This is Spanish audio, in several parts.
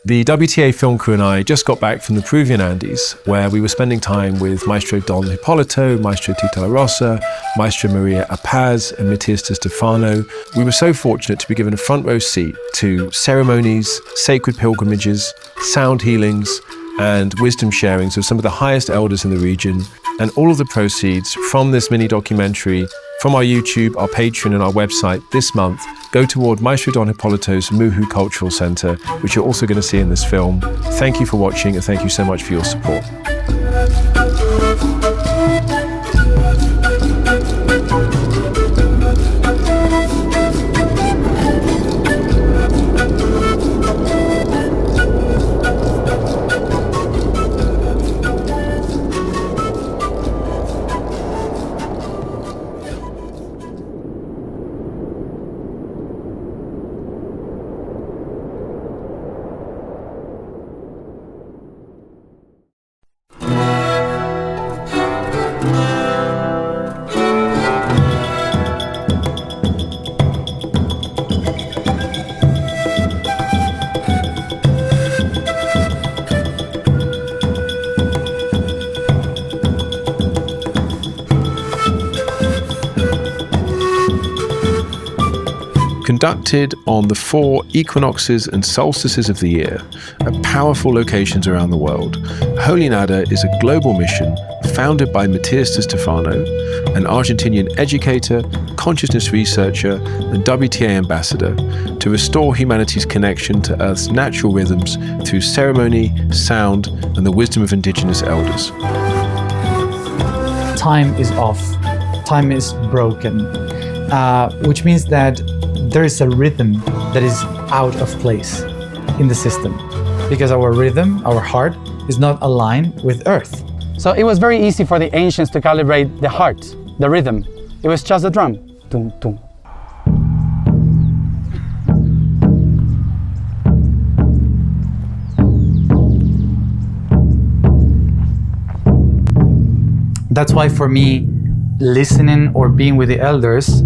The WTA film crew and I just got back from the Peruvian Andes, where we were spending time with Maestro Don Hipólito, Maestro Tito La Rosa, Maestro Maria Apaz, and Matias de Stefano. We were so fortunate to be given a front row seat to ceremonies, sacred pilgrimages, sound healings, and wisdom sharings of some of the highest elders in the region. And all of the proceeds from this mini documentary, from our YouTube, our Patreon, and our website this month, go toward Maestro Don Hipólito's Muhu Cultural Center, which you're also going to see in this film. Thank you for watching, and thank you so much for your support. Conducted on the 4 equinoxes and solstices of the year at powerful locations around the world, Holy Nada is a global mission founded by Matias de Stefano, an Argentinian educator, consciousness researcher, and WTA ambassador, to restore humanity's connection to Earth's natural rhythms through ceremony, sound, and the wisdom of indigenous elders. Time is off. Time is broken, which means that there is a rhythm that is out of place in the system because our rhythm, our heart, is not aligned with Earth. So it was very easy for the ancients to calibrate the heart, the rhythm. It was just a drum. Tum, tum. That's why for me, listening or being with the elders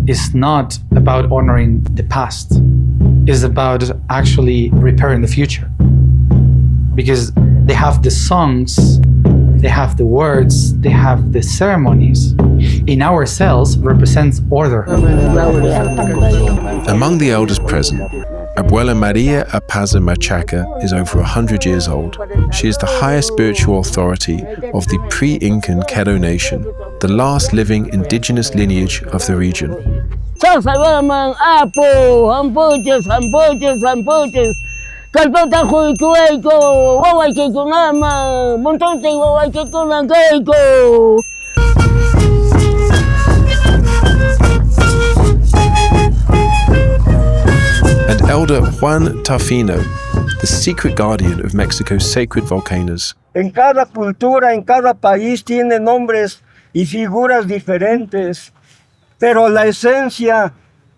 is not about honoring the past. It's about actually repairing the future. Because they have the songs, they have the words, they have the ceremonies. In our cells represents order. Among the elders present, Abuela Maria Apaza Machaca is over 100 years old. She is the highest spiritual authority of the pre-Incan Quero Nation, the last living indigenous lineage of the region. And Elder Juan Tafino, the secret guardian of Mexico's sacred volcanoes. En cada cultura, en cada país tiene nombres y figuras diferentes, pero la esencia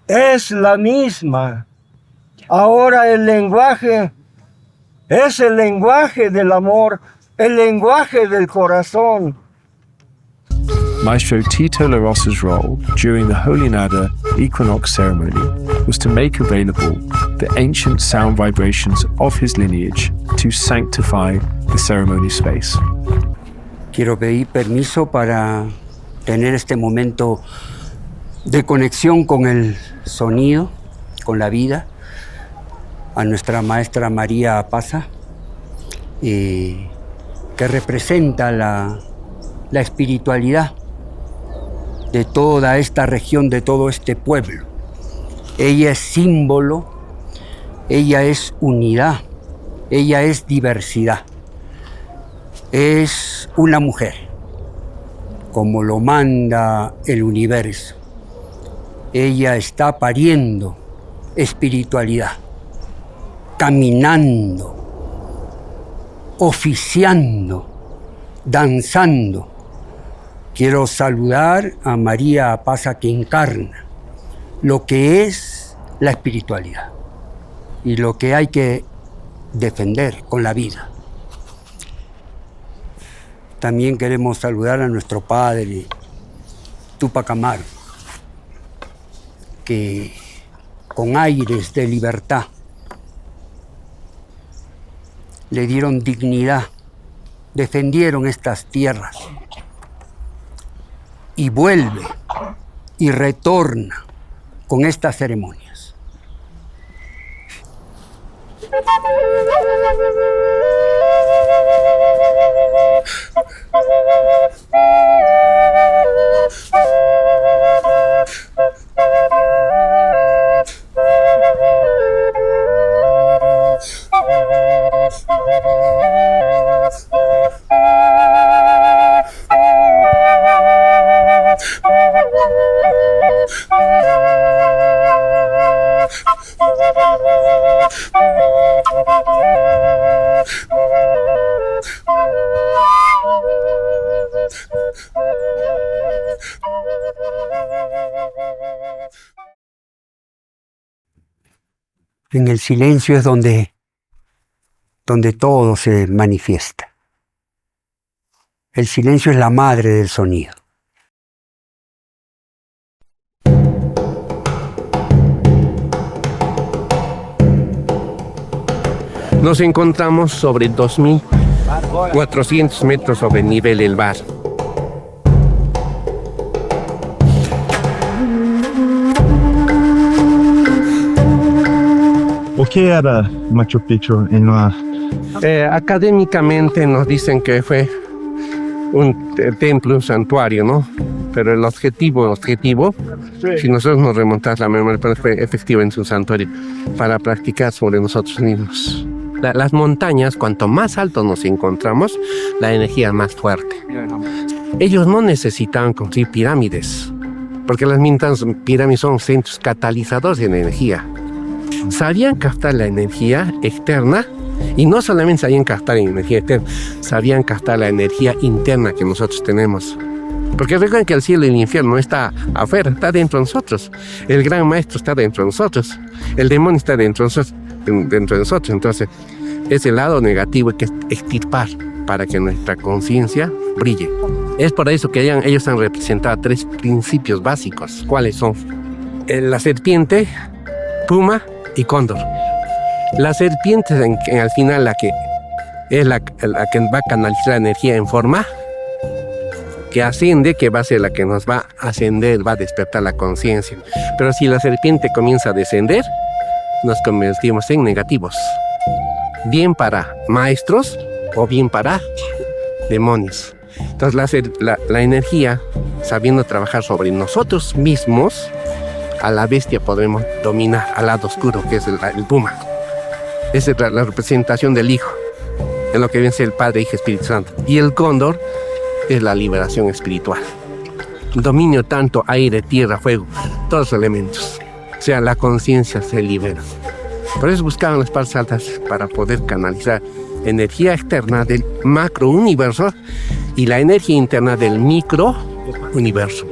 es la misma. Ahora el lenguaje es el lenguaje del amor, el lenguaje del corazón. Maestro Tito La Rosa's role during the Holy Nada equinox ceremony was to make available the ancient sound vibrations of his lineage to sanctify the ceremony space. Quiero pedir permiso para tener este momento de conexión con el sonido, con la vida, a nuestra maestra María Apaza, que representa la espiritualidad de toda esta región, de todo este pueblo. Ella es símbolo, ella es unidad, ella es diversidad. Es una mujer, como lo manda el universo. Ella está pariendo espiritualidad, caminando, oficiando, danzando. Quiero saludar a María Apaza, que encarna lo que es la espiritualidad y lo que hay que defender con la vida. También queremos saludar a nuestro padre Túpac Amaru, que con aires de libertad le dieron dignidad, defendieron estas tierras. Y vuelve y retorna con estas ceremonias. En el silencio es donde todo se manifiesta. El silencio es la madre del sonido. Nos encontramos sobre 2.400 metros sobre el nivel del mar. O que era Machu Picchu en la... Académicamente nos dicen que fue un templo, un santuario, ¿no? Pero el objetivo, si nosotros nos remontamos la memoria, fue efectivo en su santuario, para practicar sobre nosotros mismos. Las montañas, cuanto más alto nos encontramos, la energía es más fuerte. Ellos no necesitaban construir pirámides, porque las pirámides son centros catalizadores de energía. Sabían captar la energía externa, y no solamente sabían captar la energía externa, sabían captar la energía interna que nosotros tenemos. Porque recuerden que el cielo y el infierno no está afuera, está dentro de nosotros. El gran maestro está dentro de nosotros. El demonio está dentro de nosotros. Entonces, ese lado negativo hay que extirpar para que nuestra conciencia brille. Es por eso que ellos han representado 3 principios básicos. ¿Cuáles son? La serpiente, puma y cóndor. La serpiente, al final, la que va a canalizar la energía en forma que asciende, que va a ser la que nos va a ascender, va a despertar la conciencia. Pero si la serpiente comienza a descender, nos convertimos en negativos. Bien para maestros o bien para demonios. Entonces la energía, sabiendo trabajar sobre nosotros mismos, a la bestia podremos dominar, al lado oscuro, que es el puma. Esa es la representación del Hijo, en lo que viene a ser el Padre, Hijo, Espíritu Santo. Y el cóndor es la liberación espiritual. Dominio tanto aire, tierra, fuego, todos los elementos. O sea, la conciencia se libera. Por eso buscaban las partes altas para poder canalizar energía externa del macro universo y la energía interna del micro universo.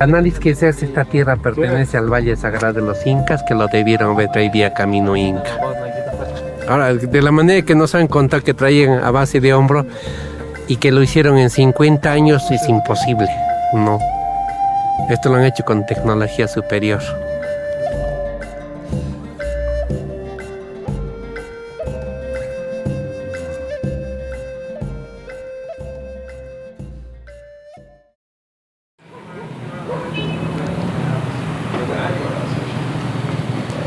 El análisis que se hace esta tierra pertenece al Valle Sagrado de los Incas, que lo debieron haber traído vía camino inca. Ahora, de la manera que nos han contado que traían a base de hombro y que lo hicieron en 50 años, es imposible. No. Esto lo han hecho con tecnología superior.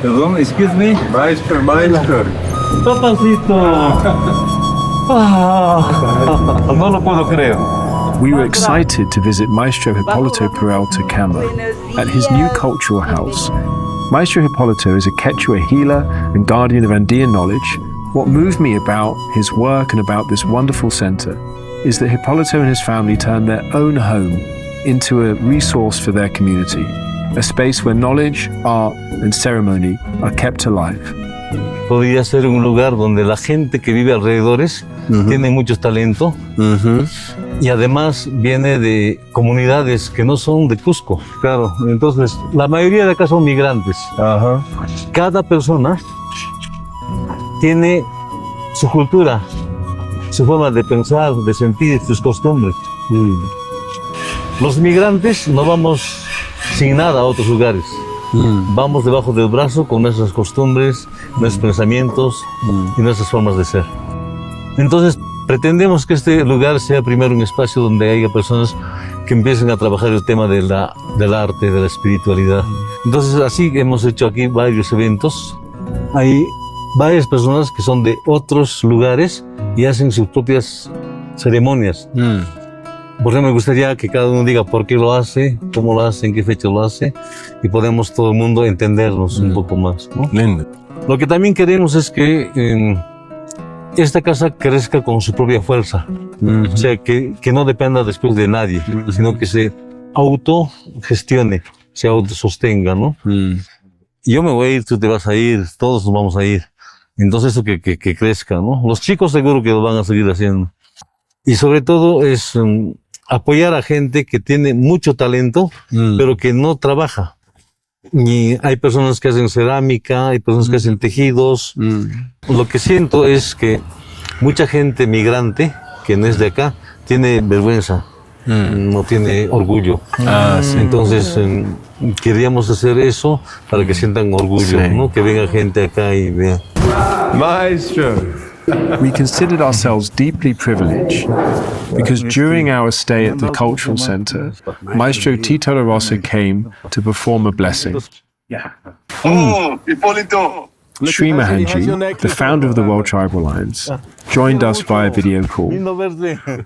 Perdón, excuse me. Maestro. Papacito. No lo puedo creer. We were excited to visit Maestro Hipólito Peralta Cama at his new cultural house. Maestro Hipólito is a Quechua healer and guardian of Andean knowledge. What moved me about his work and about this wonderful center is that Hipólito and his family turned their own home into a resource for their community, a space where knowledge, art, and ceremony are kept alive. Podría ser un lugar donde la gente que vive alrededores tiene mucho talento y además viene de comunidades que no son de Cusco. Claro, entonces la mayoría de acá son migrantes. Cada persona tiene su cultura, su forma de pensar, de sentir, sus costumbres. Los migrantes no vamos sin nada a otros lugares. Vamos debajo del brazo con nuestras costumbres, nuestros pensamientos y nuestras formas de ser. Entonces, pretendemos que este lugar sea primero un espacio donde haya personas que empiecen a trabajar el tema del arte, de la espiritualidad. Entonces, así hemos hecho aquí varios eventos. Hay varias personas que son de otros lugares y hacen sus propias ceremonias. Por ejemplo, me gustaría que cada uno diga por qué lo hace, cómo lo hace, en qué fecha lo hace, y podemos todo el mundo entendernos un poco más, ¿no? Lindo. Lo que también queremos es que esta casa crezca con su propia fuerza. O sea, que no dependa después de nadie, sino que se autogestione, se autosostenga, ¿no? Yo me voy a ir, tú te vas a ir, todos nos vamos a ir. Entonces eso que crezca, ¿no? Los chicos seguro que lo van a seguir haciendo. Y sobre todo es apoyar a gente que tiene mucho talento, pero que no trabaja. Y hay personas que hacen cerámica, hay personas que hacen tejidos. Lo que siento es que mucha gente migrante, que no es de acá, tiene vergüenza, no tiene orgullo. Sí. Entonces, queríamos hacer eso para que sientan orgullo, Sí. ¿no? Que venga gente acá y vea. Maestro. We considered ourselves deeply privileged because during our stay at the cultural center, Maestro Tito La Rosa came to perform a blessing. Oh, Hipólito. Sri Mahanji, the founder of the World Tribal Alliance, joined us via video call.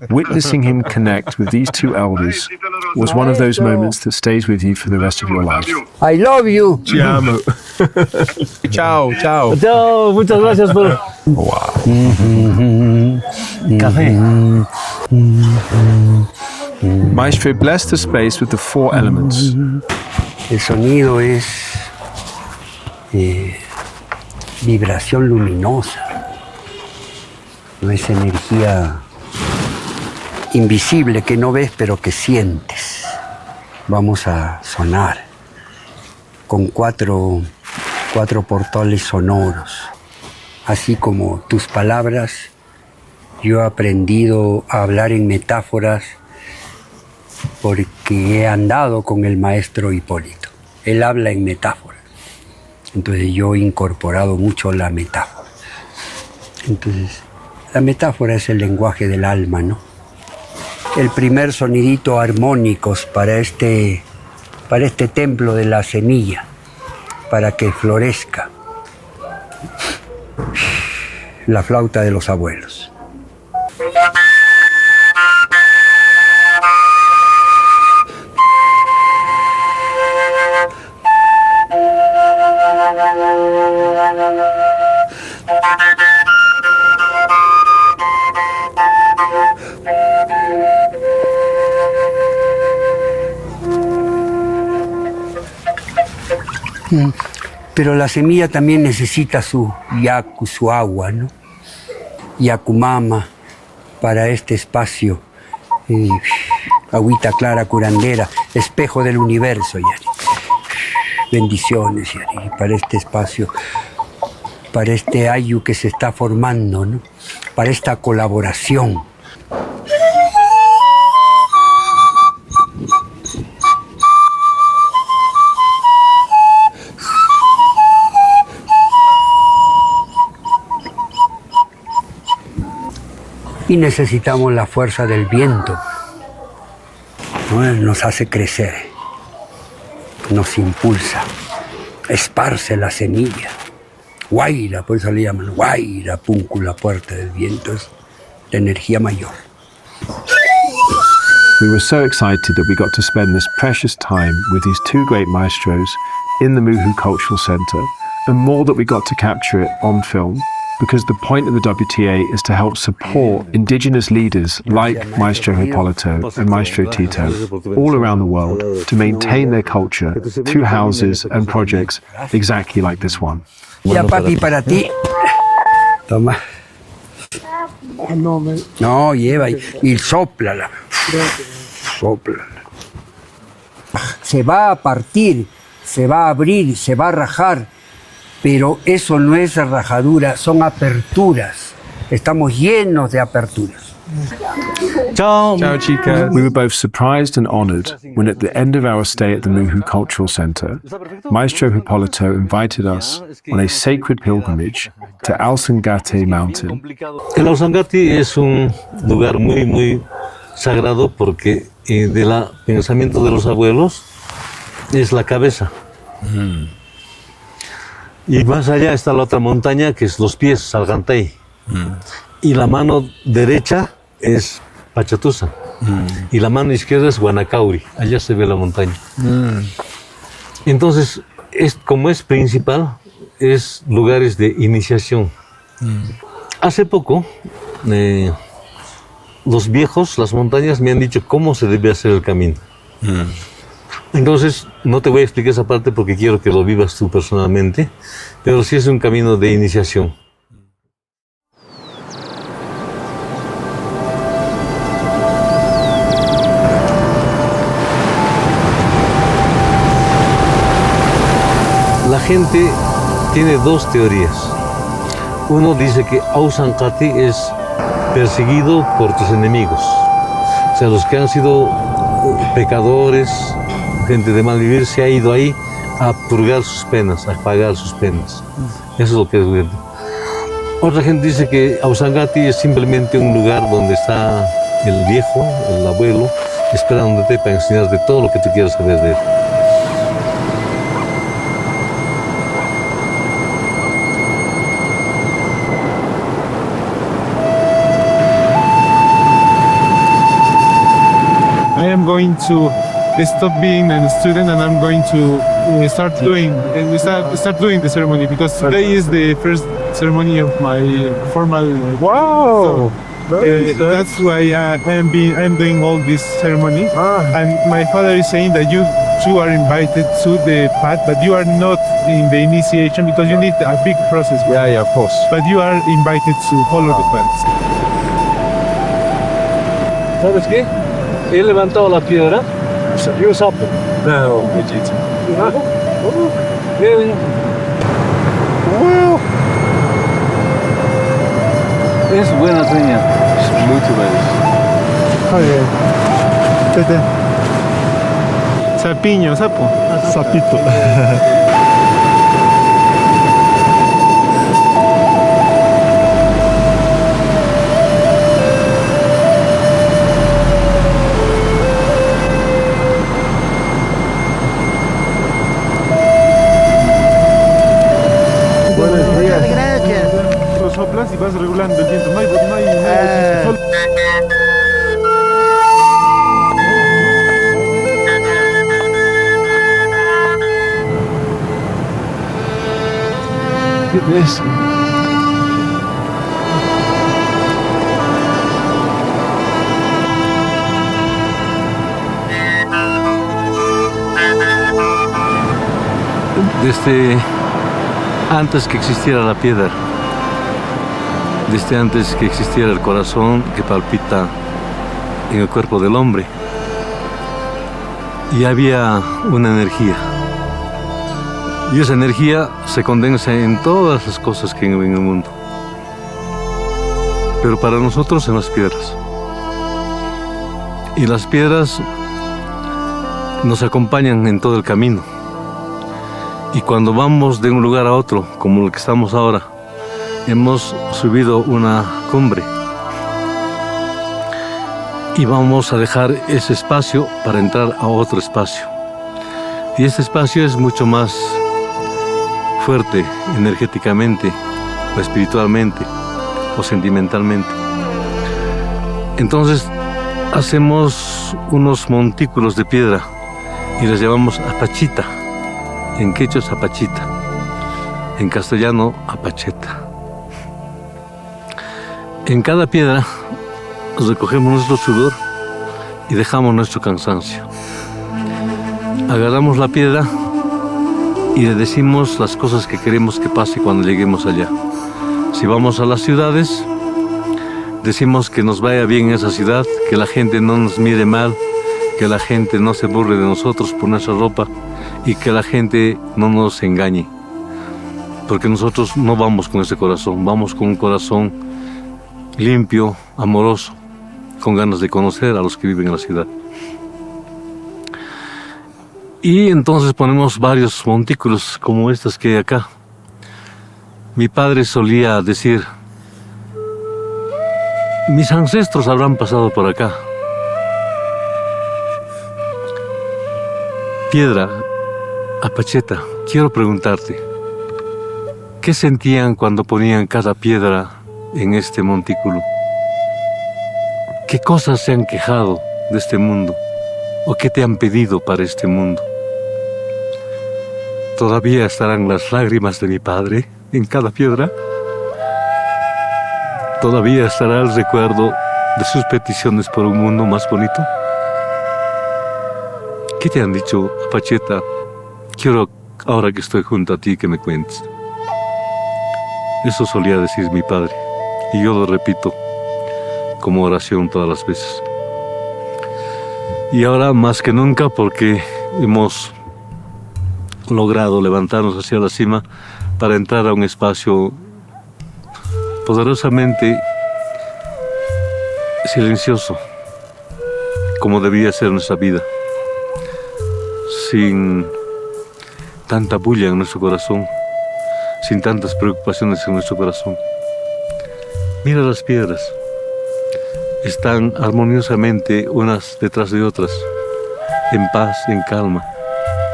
Witnessing him connect with these two elders was one of those moments that stays with you for the rest of your life. I love you. Te amo. Ciao, ciao. Chao, muchas gracias por... Café. Maestro blessed the space with the four elements. El sonido es vibración luminosa, no es energía invisible que no ves pero que sientes. Vamos a sonar con cuatro portales sonoros, así como tus palabras. Yo he aprendido a hablar en metáforas porque he andado con el maestro Hipólito. Él habla en metáforas. Entonces yo he incorporado mucho la metáfora. Entonces, la metáfora es el lenguaje del alma, ¿no? El primer sonidito armónicos para este templo de la semilla, para que florezca. La flauta de los abuelos. Pero la semilla también necesita su yaku, su agua, ¿no? Yakumama para este espacio, agüita clara, curandera, espejo del universo, Yari. Bendiciones, Yari, para este espacio, para este ayu que se está formando, ¿no? Para esta colaboración. Y necesitamos la fuerza del viento, ¿no? Nos hace crecer, nos impulsa, esparce la semilla. Guaira, por eso le llaman Guaira, Púncula, puerta del viento, es la energía mayor. We were so excited that we got to spend this precious time with these two great maestros in the Muhu Cultural Center, and more that we got to capture it on film, because the point of the WTA is to help support indigenous leaders like Maestro Hipólito and Maestro Tito all around the world to maintain their culture through houses and projects exactly like this one. Ya, papi, para ti. Toma. No, lleva y sóplala. Sóplala. Se va a partir, se va a abrir, se va a rajar. Pero eso no es rajadura, son aperturas. Estamos llenos de aperturas. Ciao. Ciao, Chica. We were both surprised and honored when at the end of our stay at the Muhu Cultural Center, Maestro Hipólito invited us on a sacred pilgrimage to Alsangate Mountain. El Ausangati es un lugar muy sagrado porque del pensamiento de los abuelos es la cabeza. Y más allá está la otra montaña que es los pies, Salgantay. Y la mano derecha es Pachatusa. Y la mano izquierda es Guanacauri. Allá se ve la montaña. Entonces, como es principal, es lugares de iniciación. Hace poco, los viejos, las montañas, me han dicho cómo se debe hacer el camino. Entonces, no te voy a explicar esa parte porque quiero que lo vivas tú personalmente, pero sí es un camino de iniciación. La gente tiene dos teorías. Uno dice que Ausangati es perseguido por tus enemigos. O sea, los que han sido pecadores, gente de mal vivir, se ha ido ahí a purgar sus penas, a pagar sus penas. Eso es lo que es verdad. Otra gente dice que Ausangati es simplemente un lugar donde está el viejo, el abuelo, esperándote para enseñarte todo lo que tú quieras saber de él. I am going to stop being a student and I'm going to start doing the ceremony because today is the first ceremony of my formal. Wow! That's why I'm doing all this ceremony. And my father is saying that you two are invited to the path, but you are not in the initiation because you need a big process. Yeah, of course. But you are invited to follow the path. ¿Sabes qué? He levantado la piedra y un sapo. No, Vegeta. Es buena señal. Muito bem. Sapiño, sapo. Sapito. Lo soplas y vas regulando el viento. No hay sol. ¿Qué es? Desde antes que existiera la piedra, desde antes que existiera el corazón que palpita en el cuerpo del hombre, y había una energía. Y esa energía se condensa en todas las cosas que hay en el mundo. Pero para nosotros en las piedras. Y las piedras nos acompañan en todo el camino. Y cuando vamos de un lugar a otro, como el que estamos ahora, hemos subido una cumbre. Y vamos a dejar ese espacio para entrar a otro espacio. Y este espacio es mucho más fuerte energéticamente, o espiritualmente, o sentimentalmente. Entonces, hacemos unos montículos de piedra y les llamamos apachita. En quechua es apachita, en castellano apacheta. En cada piedra recogemos nuestro sudor y dejamos nuestro cansancio. Agarramos la piedra y le decimos las cosas que queremos que pase cuando lleguemos allá. Si vamos a las ciudades, decimos que nos vaya bien en esa ciudad, que la gente no nos mire mal, que la gente no se burle de nosotros por nuestra ropa y que la gente no nos engañe. Porque nosotros no vamos con ese corazón, vamos con un corazón limpio, amoroso, con ganas de conocer a los que viven en la ciudad. Y entonces ponemos varios montículos como estos que hay acá. Mi padre solía decir, mis ancestros habrán pasado por acá. Piedra, Apacheta, quiero preguntarte, ¿qué sentían cuando ponían cada piedra en este montículo? ¿Qué cosas se han quejado de este mundo? ¿O qué te han pedido para este mundo? ¿Todavía estarán las lágrimas de mi padre en cada piedra? ¿Todavía estará el recuerdo de sus peticiones por un mundo más bonito? ¿Qué te han dicho, Apacheta? Quiero, ahora que estoy junto a ti, que me cuentes. Eso solía decir mi padre, y yo lo repito como oración todas las veces. Y ahora más que nunca, porque hemos logrado levantarnos hacia la cima para entrar a un espacio poderosamente silencioso, como debía ser nuestra vida, sin tanta bulla en nuestro corazón, sin tantas preocupaciones en nuestro corazón. Mira las piedras, están armoniosamente unas detrás de otras, en paz, en calma,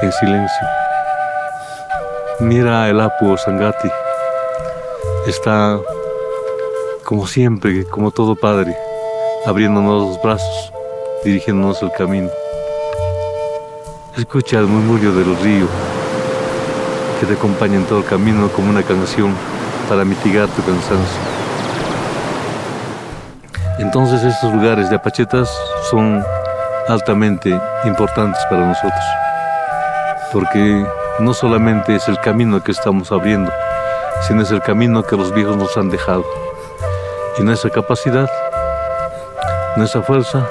en silencio. Mira el Apu Sangati, está como siempre, como todo padre, abriéndonos los brazos, dirigiéndonos el camino. Escucha el murmullo del río que te acompaña en todo el camino como una canción para mitigar tu cansancio. Entonces estos lugares de Apachetas son altamente importantes para nosotros, porque no solamente es el camino que estamos abriendo, sino es el camino que los viejos nos han dejado. Y nuestra capacidad, nuestra fuerza,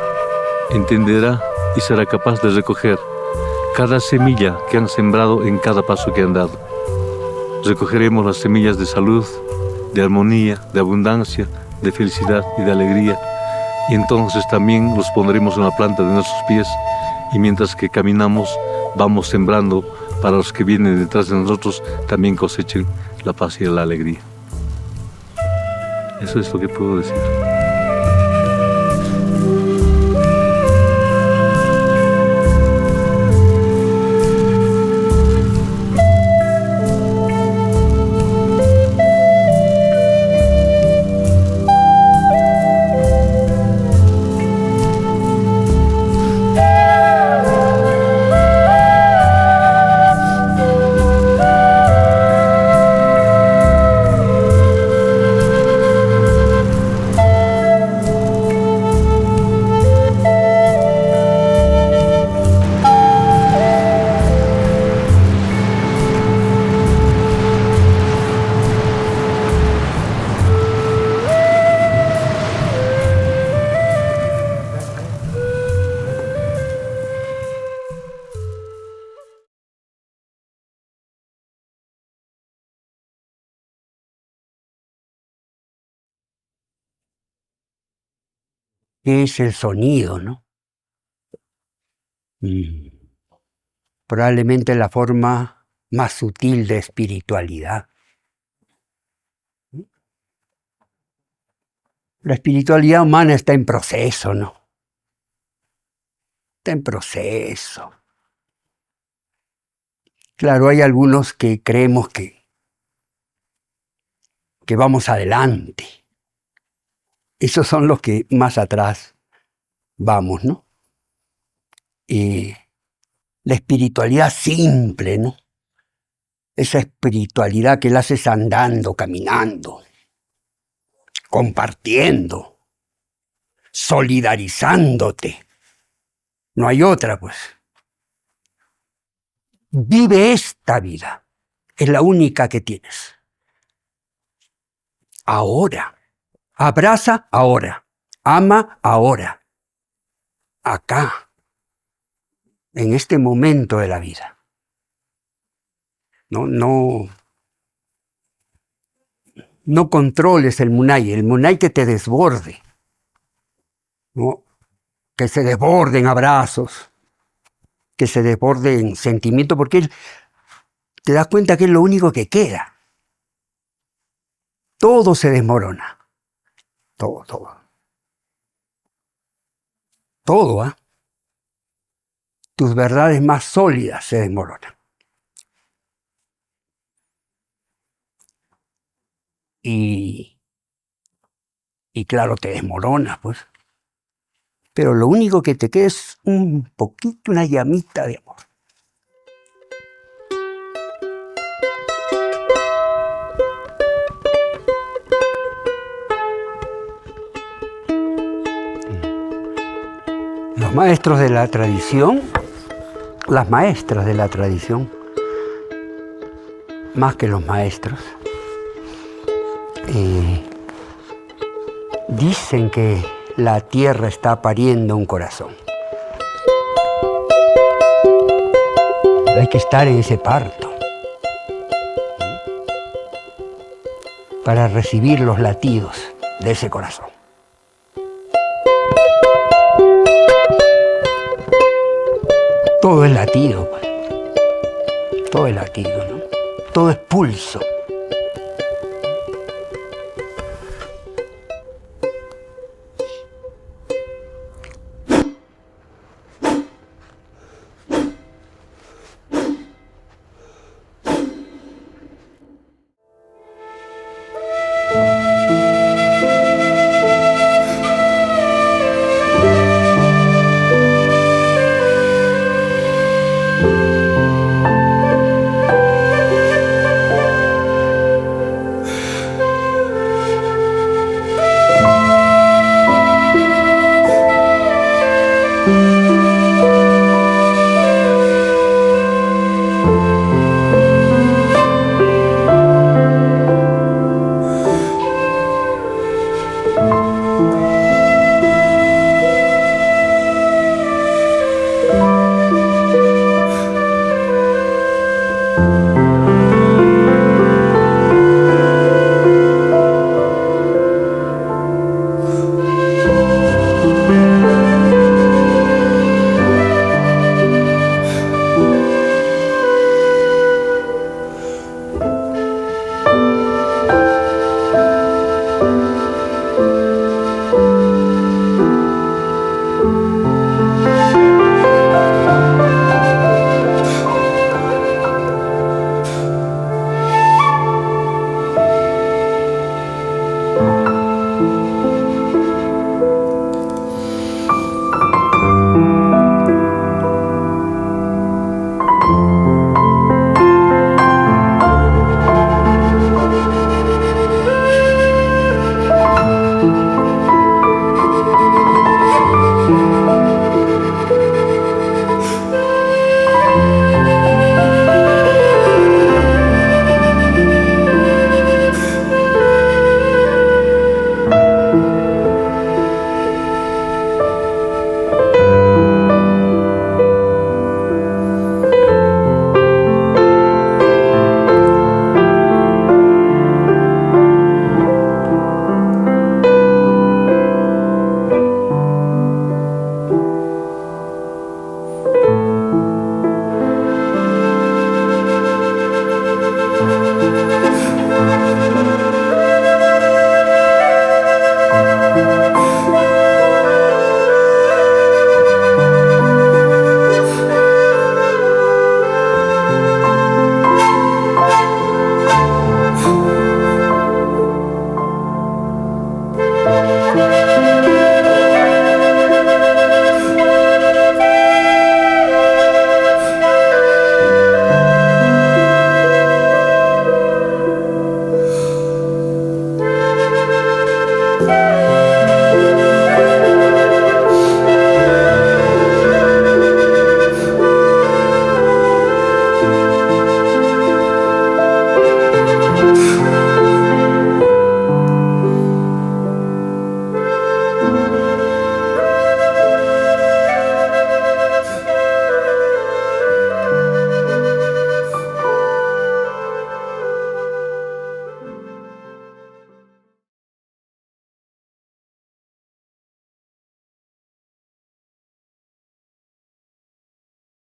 entenderá y será capaz de recoger cada semilla que han sembrado en cada paso que han dado. Recogeremos las semillas de salud, de armonía, de abundancia, de felicidad y de alegría. Y entonces también los pondremos en la planta de nuestros pies, y mientras que caminamos vamos sembrando para los que vienen detrás de nosotros, también cosechen la paz y la alegría. Eso es lo que puedo decir. ¿Qué es el sonido, no? Probablemente la forma más sutil de espiritualidad. La espiritualidad humana está en proceso, ¿no? Está en proceso. Claro, hay algunos que creemos que vamos adelante. Esos son los que más atrás vamos, ¿no? La espiritualidad simple, ¿no? Esa espiritualidad que la haces andando, caminando, compartiendo, solidarizándote. No hay otra, pues. Vive esta vida. Es la única que tienes. Ahora. Abraza ahora. Ama ahora. Acá. En este momento de la vida. no controles el munay que te desborde, ¿no? Que se desborde en abrazos, que se desborde en sentimiento, porque te das cuenta que es lo único que queda. Todo se desmorona. Todo. Todo, ¿ah? Tus verdades más sólidas se desmoronan. Y claro, te desmoronas, pues. Pero lo único que te queda es un poquito, una llamita de amor. Los maestros de la tradición, las maestras de la tradición, más que los maestros, dicen que la tierra está pariendo un corazón. Hay que estar en ese parto para recibir los latidos de ese corazón. Todo es latido, pues. Todo es latido, ¿no? Todo es pulso.